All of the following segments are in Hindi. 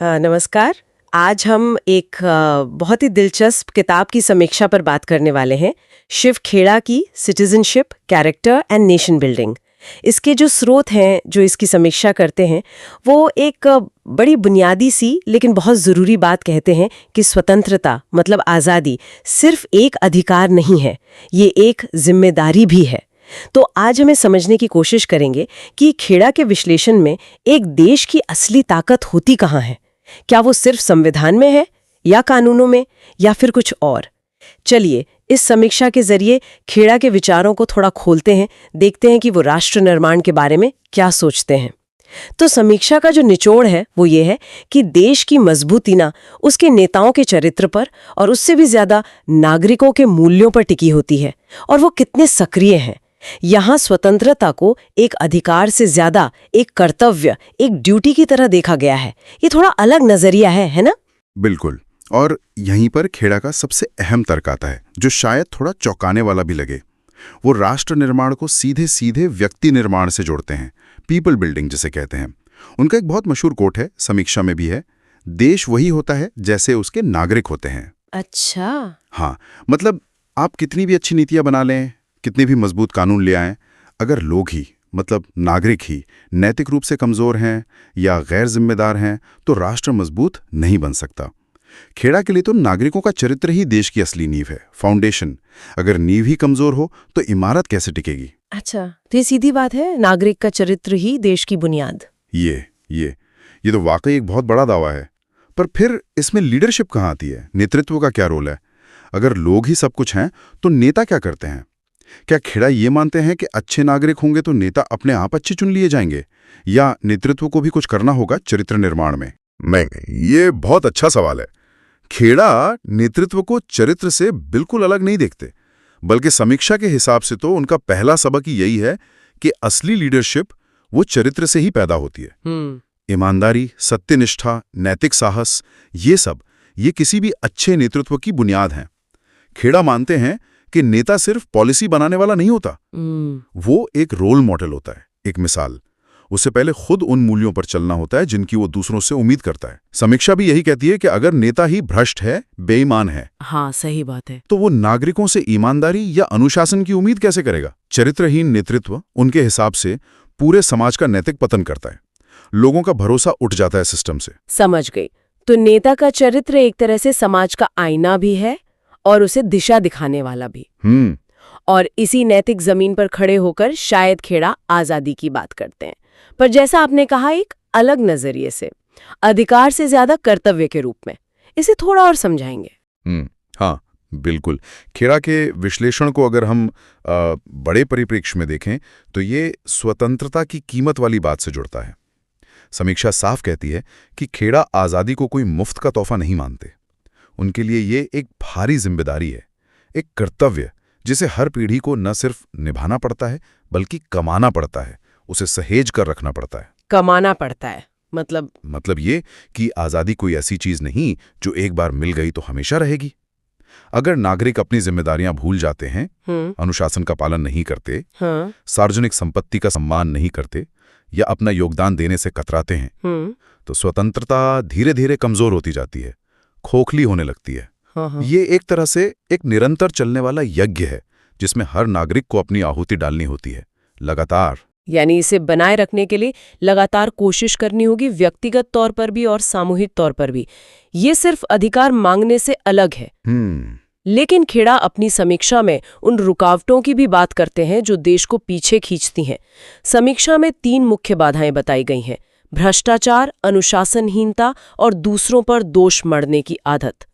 नमस्कार। आज हम एक बहुत ही दिलचस्प किताब की समीक्षा पर बात करने वाले हैं। शिव खेड़ा की citizenship, character and nation building. इसके जो स्रोत हैं जो इसकी समीक्षा करते हैं वो एक बड़ी बुनियादी सी लेकिन बहुत ज़रूरी बात कहते हैं कि स्वतंत्रता मतलब आज़ादी सिर्फ एक अधिकार नहीं है, ये एक जिम्मेदारी भी है। तो आज हमें समझने की कोशिश करेंगे कि खेड़ा के विश्लेषण में एक देश की असली ताकत होती कहाँ है। क्या वो सिर्फ संविधान में है या कानूनों में या फिर कुछ और? चलिए इस समीक्षा के जरिए खेड़ा के विचारों को थोड़ा खोलते हैं, देखते हैं कि वो राष्ट्र निर्माण के बारे में क्या सोचते हैं। तो समीक्षा का जो निचोड़ है वो ये है कि देश की मजबूती ना उसके नेताओं के चरित्र पर और उससे भी ज्यादा नागरिकों के मूल्यों पर टिकी होती है और वो कितने सक्रिय हैं। यहाँ स्वतंत्रता को एक अधिकार से ज्यादा एक कर्तव्य, एक ड्यूटी की तरह देखा गया है। ये थोड़ा अलग नजरिया है ना? बिल्कुल। और यहीं पर खेड़ा का सबसे अहम तर्क आता है, जो शायद थोड़ा चौंकाने वाला भी लगे। वो राष्ट्र निर्माण को सीधे सीधे व्यक्ति निर्माण से जोड़ते हैं, पीपल बिल्डिंग जिसे कहते हैं। उनका एक बहुत मशहूर कोट है, समीक्षा में भी है, देश वही होता है जैसे उसके नागरिक होते हैं। अच्छा। हाँ, मतलब आप कितनी भी अच्छी नीतियां बना लें, कितने भी मजबूत कानून ले आएं, अगर लोग ही मतलब नागरिक ही नैतिक रूप से कमजोर हैं या गैर जिम्मेदार हैं तो राष्ट्र मजबूत नहीं बन सकता। खेड़ा के लिए तो नागरिकों का चरित्र ही देश की असली नींव है, फाउंडेशन। अगर नींव ही कमजोर हो तो इमारत कैसे टिकेगी? अच्छा, तो ये सीधी बात है, नागरिक का चरित्र ही देश की बुनियाद। ये तो वाकई एक बहुत बड़ा दावा है। पर फिर इसमें लीडरशिप कहाँ आती है? नेतृत्व का क्या रोल है? अगर लोग ही सब कुछ हैं तो नेता क्या करते हैं? क्या खेड़ा ये मानते हैं कि अच्छे नागरिक होंगे तो नेता अपने आप अच्छे चुन लिए जाएंगे, या नेतृत्व को भी कुछ करना होगा चरित्र निर्माण में? नहीं, ये बहुत अच्छा सवाल है। खेड़ा नेतृत्व को चरित्र से बिल्कुल अलग नहीं देखते, बल्कि समीक्षा के हिसाब से तो उनका पहला सबक ही यही है कि असली लीडरशिप वो चरित्र से ही पैदा होती है। ईमानदारी, सत्यनिष्ठा, नैतिक साहस, ये किसी भी अच्छे नेतृत्व की बुनियाद हैं। खेड़ा मानते हैं कि नेता सिर्फ पॉलिसी बनाने वाला नहीं होता, वो एक रोल मॉडल होता है, एक मिसाल। उससे पहले खुद उन मूल्यों पर चलना होता है जिनकी वो दूसरों से उम्मीद करता है। समीक्षा भी यही कहती है कि अगर नेता ही भ्रष्ट है, बेईमान है, हाँ सही बात है, तो वो नागरिकों से ईमानदारी या अनुशासन की उम्मीद कैसे करेगा? चरित्रहीन नेतृत्व उनके हिसाब से पूरे समाज का नैतिक पतन करता है, लोगों का भरोसा उठ जाता है सिस्टम से। समझ गई। तो नेता का चरित्र एक तरह से समाज का आईना भी है और उसे दिशा दिखाने वाला भी। और इसी नैतिक जमीन पर खड़े होकर शायद खेड़ा आजादी की बात करते हैं, पर जैसा आपने कहा एक अलग नजरिए से, अधिकार से ज्यादा कर्तव्य के रूप में। इसे थोड़ा और समझाएंगे? हाँ बिल्कुल। खेड़ा के विश्लेषण को अगर हम बड़े परिप्रेक्ष्य में देखें तो ये स्वतंत्रता की कीमत वाली बात से जुड़ता है। समीक्षा साफ कहती है कि खेड़ा आज़ादी को कोई मुफ्त का तोहफा नहीं मानते। उनके लिए ये एक भारी जिम्मेदारी है, एक कर्तव्य जिसे हर पीढ़ी को न सिर्फ निभाना पड़ता है बल्कि कमाना पड़ता है, उसे सहेज कर रखना पड़ता है। कमाना पड़ता है मतलब ये कि आज़ादी कोई ऐसी चीज नहीं जो एक बार मिल गई तो हमेशा रहेगी। अगर नागरिक अपनी जिम्मेदारियां भूल जाते हैं, अनुशासन का पालन नहीं करते, सार्वजनिक संपत्ति का सम्मान नहीं करते या अपना योगदान देने से कतराते हैं, तो स्वतंत्रता धीरे धीरे कमजोर होती जाती है, खोखली होने लगती है। ये एक तरह से एक निरंतर चलने वाला यज्ञ है जिसमें हर नागरिक को अपनी आहुति डालनी होती है, लगातार। यानी इसे बनाए रखने के लिए लगातार कोशिश करनी होगी, व्यक्तिगत तौर पर भी और सामूहिक तौर पर भी। ये सिर्फ अधिकार मांगने से अलग है। लेकिन खेड़ा अपनी समीक्षा में उन रुकावटों की भी बात करते हैं जो देश को पीछे खींचती हैं। समीक्षा में 3 मुख्य बाधाएं बताई गई हैं: भ्रष्टाचार, अनुशासनहीनता और दूसरों पर दोष मढ़ने की आदत।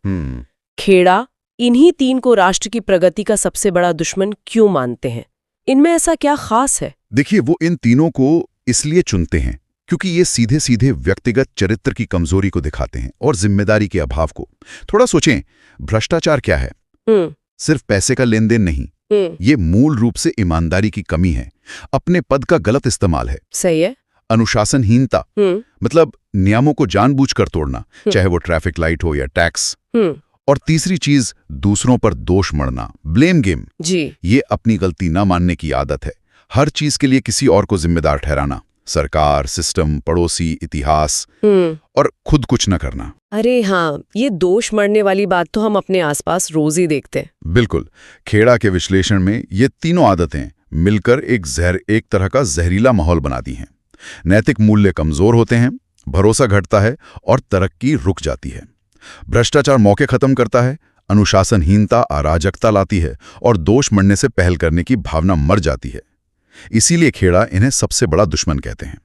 खेड़ा इन्हीं 3 को राष्ट्र की प्रगति का सबसे बड़ा दुश्मन क्यों मानते हैं? इनमें ऐसा क्या खास है? देखिए, वो इन तीनों को इसलिए चुनते हैं क्योंकि ये सीधे सीधे व्यक्तिगत चरित्र की कमजोरी को दिखाते हैं और जिम्मेदारी के अभाव को। थोड़ा सोचें, भ्रष्टाचार क्या है? सिर्फ पैसे का लेन देन नहीं, ये मूल रूप से ईमानदारी की कमी है, अपने पद का गलत इस्तेमाल है। सही है। अनुशासनहीनता मतलब नियमों को जानबूझकर तोड़ना, चाहे वो ट्रैफिक लाइट हो या टैक्स। और तीसरी चीज, दूसरों पर दोष मढ़ना, ब्लेम गेम। जी। ये अपनी गलती न मानने की आदत है, हर चीज के लिए किसी और को जिम्मेदार ठहराना। सरकार, सिस्टम, पड़ोसी, इतिहास और खुद कुछ न करना। अरे हाँ, ये दोष मढ़ने वाली बात तो हम अपने आसपास रोज ही देखते हैं। बिल्कुल। खेड़ा के विश्लेषण में ये तीनों आदतें मिलकर एक तरह का जहरीला माहौल बनाती हैं। नैतिक मूल्य कमजोर होते हैं, भरोसा घटता है और तरक्की रुक जाती है। भ्रष्टाचार मौके खत्म करता है, अनुशासनहीनता अराजकता लाती है और दोष मढ़ने से पहल करने की भावना मर जाती है। इसीलिए खेड़ा इन्हें सबसे बड़ा दुश्मन कहते हैं।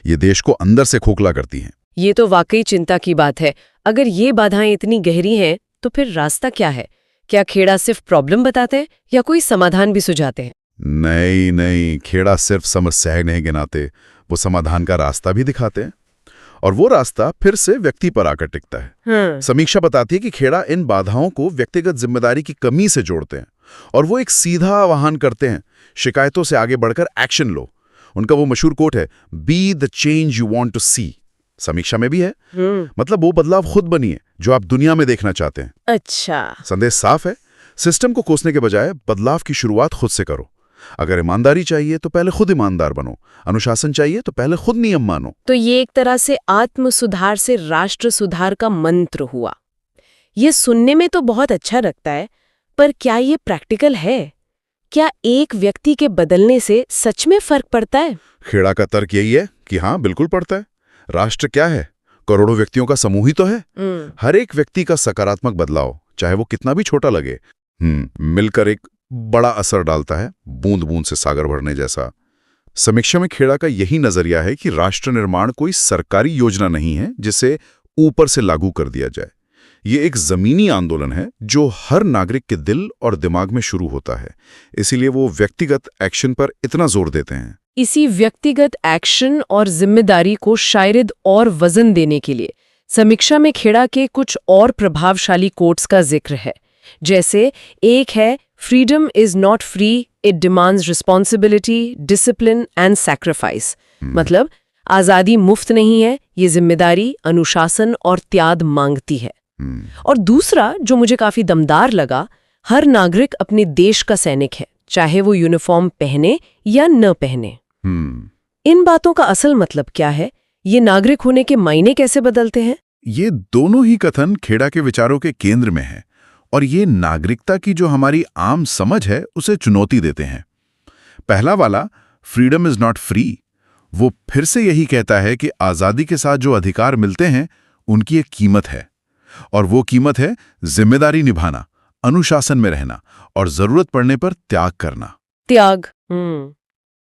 ये देश को अंदर से खोखला करती हैं। ये तो वाकई चिंता की बात है। अगर ये बाधाएं इतनी गहरी हैं, तो फिर रास्ता क्या है? क्या खेड़ा सिर्फ प्रॉब्लम बताते हैं या कोई समाधान भी सुझाते हैं? नहीं, खेड़ा सिर्फ समस्याएं नहीं गिनाते, वो समाधान का रास्ता भी दिखाते हैं। और वो रास्ता फिर से व्यक्ति पर आकर टिकता है। समीक्षा बताती है कि खेड़ा इन बाधाओं को व्यक्तिगत जिम्मेदारी की कमी से जोड़ते हैं और वो एक सीधा आह्वान करते हैं, शिकायतों से आगे बढ़कर एक्शन लो। उनका वो मशहूर कोट है, be the change you want to see. समीक्षा में भी है। मतलब वो बदलाव खुद बनिए जो आप दुनिया में देखना चाहते हैं। अच्छा। संदेश साफ है, सिस्टम को कोसने के बजाय बदलाव की शुरुआत खुद से करो। अगर ईमानदारी चाहिए तो पहले खुद ईमानदार बनो, अनुशासन चाहिए तो पहले खुद नियम मानो। तो ये एक तरह से आत्म सुधार से राष्ट्र सुधार का मंत्र हुआ। ये सुनने में तो बहुत अच्छा लगता है, पर क्या ये प्रैक्टिकल है? क्या एक व्यक्ति के बदलने से सच में फर्क पड़ता है? खेड़ा का तर्क यही है कि हाँ, बिल्कुल पड़ता है। राष्ट्र क्या है? करोड़ों व्यक्तियों का समूह ही तो है। हर एक व्यक्ति का सकारात्मक बदलाव, चाहे वो कितना भी छोटा लगे, मिलकर एक बड़ा असर डालता है, बूंद बूंद से सागर भरने जैसा। समीक्षा में खेड़ा का यही नजरिया है कि राष्ट्र निर्माण कोई सरकारी योजना नहीं है जिसे ऊपर से लागू कर दिया जाए। ये एक जमीनी आंदोलन है जो हर नागरिक के दिल और दिमाग में शुरू होता है। इसीलिए वो व्यक्तिगत एक्शन पर इतना जोर देते हैं। इसी व्यक्तिगत एक्शन और जिम्मेदारी को शायद और वजन देने के लिए समीक्षा में खेड़ा के कुछ और प्रभावशाली कोट्स का जिक्र है। जैसे एक है, freedom is not free, it demands responsibility, discipline and sacrifice. मतलब आजादी मुफ्त नहीं है, ये जिम्मेदारी, अनुशासन और त्याग मांगती है। और दूसरा जो मुझे काफी दमदार लगा, हर नागरिक अपने देश का सैनिक है, चाहे वो यूनिफॉर्म पहने या न पहने। इन बातों का असल मतलब क्या है? ये नागरिक होने के मायने कैसे बदलते हैं? ये दोनों ही कथन खेड़ा के विचारों के केंद्र में है और ये नागरिकता की जो हमारी आम समझ है उसे चुनौती देते हैं। पहला वाला, फ्रीडम इज नॉट फ्री, वो फिर से यही कहता है कि आजादी के साथ जो अधिकार मिलते हैं उनकी एक कीमत है, और वो कीमत है जिम्मेदारी निभाना, अनुशासन में रहना और जरूरत पड़ने पर त्याग करना। त्याग?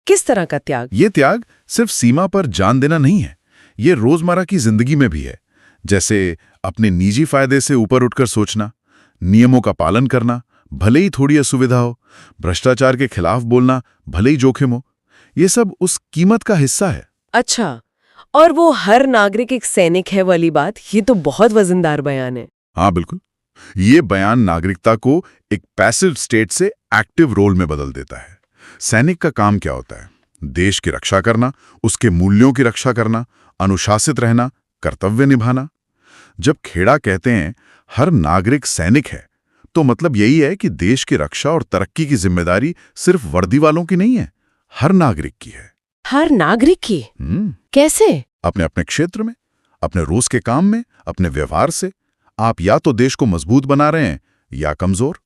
किस तरह का त्याग? ये त्याग सिर्फ सीमा पर जान देना नहीं है, ये रोजमर्रा की जिंदगी में भी है। जैसे अपने निजी फायदे से ऊपर उठकर सोचना, नियमों का पालन करना, भले ही थोड़ी असुविधा हो, भ्रष्टाचार के खिलाफ बोलना, भले ही जोखिम हो, ये सब उस कीमत का हिस्सा है। अच्छा, और वो हर नागरिक एक सैनिक है वाली बात, ये तो बहुत वजनदार बयान है। हाँ बिल्कुल, ये बयान नागरिकता को एक पैसिव स्टेट से एक्टिव रोल में बदल देता है। सैनिक का काम क्या होता है? देश की रक्षा करना, उसके मूल्यों की रक्षा करना, अनुशासित रहना, कर्तव्य निभाना। जब खेड़ा कहते हैं हर नागरिक सैनिक है, तो मतलब यही है कि देश की रक्षा और तरक्की की जिम्मेदारी सिर्फ वर्दी वालों की नहीं है, हर नागरिक की है। हर नागरिक की? कैसे? अपने अपने क्षेत्र में, अपने रोज के काम में, अपने व्यवहार से आप या तो देश को मजबूत बना रहे हैं या कमजोर।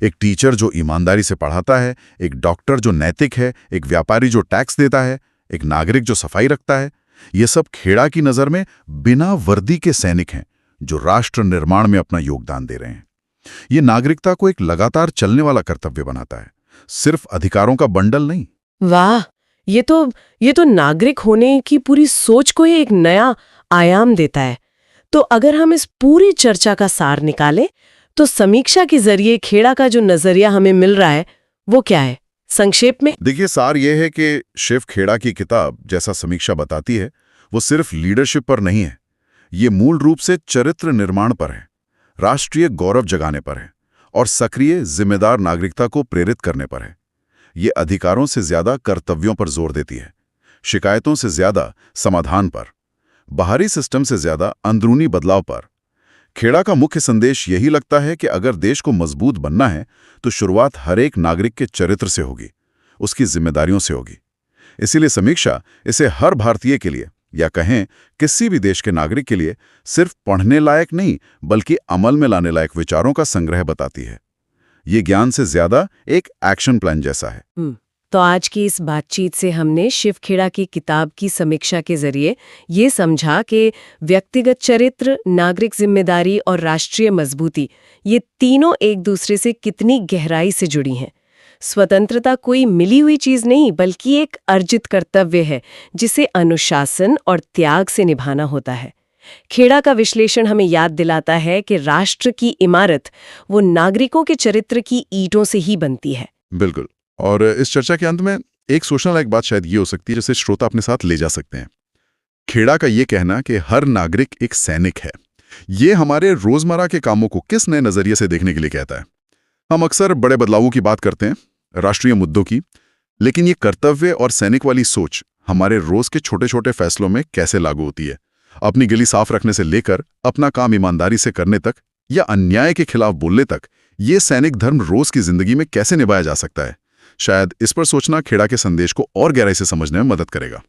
एक टीचर जो ईमानदारी से पढ़ाता है, एक डॉक्टर जो नैतिक है, एक व्यापारी जो टैक्स देता है, एक नागरिक जो सफाई रखता है, ये सब खेड़ा की नजर में बिना वर्दी के सैनिक हैं जो राष्ट्र निर्माण में अपना योगदान दे रहे हैं। ये नागरिकता को एक लगातार चलने वाला कर्तव्य बनाता है, सिर्फ अधिकारों का बंडल नहीं। वाह, ये तो नागरिक होने की पूरी सोच को ही एक नया आयाम देता है। तो अगर हम इस पूरी चर्चा का सार निकालें, तो समीक्षा के जरिए खेड़ा का जो नजरिया हमें मिल रहा है वो क्या है संक्षेप में? देखिए, सार ये है कि शिव खेड़ा की किताब, जैसा समीक्षा बताती है, वो सिर्फ लीडरशिप पर नहीं है, ये मूल रूप से चरित्र निर्माण पर है, राष्ट्रीय गौरव जगाने पर है और सक्रिय जिम्मेदार नागरिकता को प्रेरित करने पर है। ये अधिकारों से ज्यादा कर्तव्यों पर जोर देती है, शिकायतों से ज्यादा समाधान पर, बाहरी सिस्टम से ज्यादा अंदरूनी बदलाव पर। खेड़ा का मुख्य संदेश यही लगता है कि अगर देश को मजबूत बनना है तो शुरुआत हर एक नागरिक के चरित्र से होगी, उसकी जिम्मेदारियों से होगी। इसीलिए समीक्षा इसे हर भारतीय के लिए या कहें किसी भी देश के नागरिक के लिए सिर्फ पढ़ने लायक नहीं बल्कि अमल में लाने लायक विचारों का संग्रह बताती है। ये ज्ञान से ज्यादा एक एक्शन प्लान जैसा है। तो आज की इस बातचीत से हमने शिव खेड़ा की किताब की समीक्षा के जरिए ये समझा कि व्यक्तिगत चरित्र, नागरिक जिम्मेदारी और राष्ट्रीय मजबूती, ये तीनों एक दूसरे से कितनी गहराई से जुड़ी हैं। स्वतंत्रता कोई मिली हुई चीज नहीं बल्कि एक अर्जित कर्तव्य है जिसे अनुशासन और त्याग से निभाना होता है। खेड़ा का विश्लेषण हमें याद दिलाता है कि राष्ट्र की इमारत वो नागरिकों के चरित्र की ईंटों से ही बनती है। बिल्कुल। और इस चर्चा के अंत में एक सोचने लायक बात शायद ये हो सकती है जिसे श्रोता अपने साथ ले जा सकते हैं। खेड़ा का ये कहना कि हर नागरिक एक सैनिक है, ये हमारे रोजमर्रा के कामों को किस नए नजरिए से देखने के लिए कहता है। हम अक्सर बड़े बदलावों की बात करते हैं, राष्ट्रीय मुद्दों की, लेकिन ये कर्तव्य और सैनिक वाली सोच हमारे रोज के छोटे छोटे फैसलों में कैसे लागू होती है। अपनी गली साफ रखने से लेकर अपना काम ईमानदारी से करने तक या अन्याय के खिलाफ बोलने तक, ये सैनिक धर्म रोज की जिंदगी में कैसे निभाया जा सकता है। शायद इस पर सोचना खेड़ा के संदेश को और गहराई से समझने में मदद करेगा।